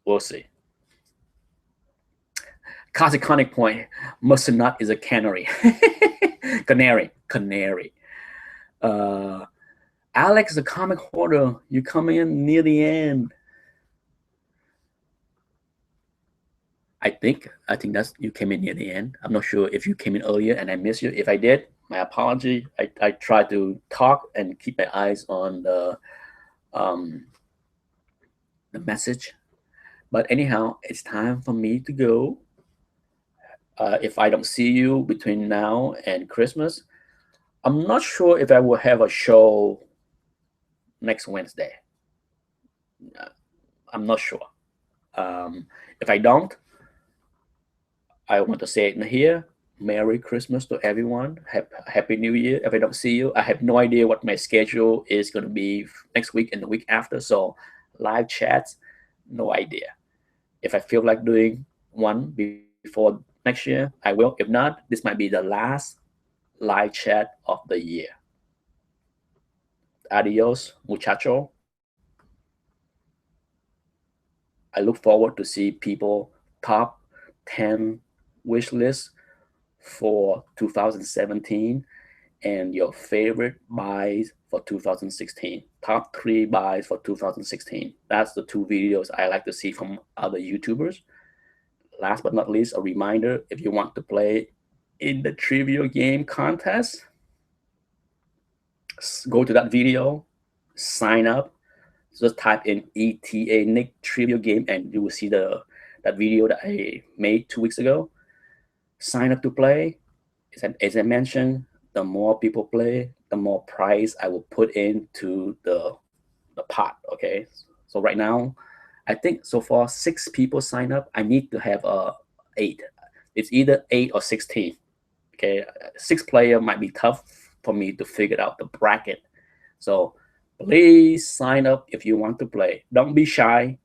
We'll see. Iconic point. Mercenat is a canary. Canary. Alex, the comic hoarder, you come in near the end. I think that's you came in near the end. I'm not sure if you came in earlier and I missed you. If I did, my apology. I try to talk and keep my eyes on the message. But anyhow, it's time for me to go. If I don't see you between now and Christmas, I'm not sure if I will have a show next Wednesday. I'm not sure. If I don't, I want to say it here. Merry Christmas to everyone. Happy New Year. If I don't see you, I have no idea what my schedule is going to be next week and the week after. So live chats, no idea. If I feel like doing one before next year, I will. If not, this might be the last live chat of the year. Adios, muchacho. I look forward to see people top 10 wish list for 2017 and your favorite buys for 2016. Top 3 buys for 2016. That's the 2 videos I like to see from other YouTubers. Last but not least, a reminder, if you want to play in the trivia game contest, go to that video, sign up, just type in ETA Nick trivia game, and you will see that video that I made 2 weeks ago. Sign up to play. As I mentioned, the more people play, the more price I will put into the pot. Okay, so right now, I think so far 6 people sign up. I need to have 8. It's either 8 or 16. Okay, 6 player might be tough for me to figure out the bracket. So please sign up if you want to play. Don't be shy.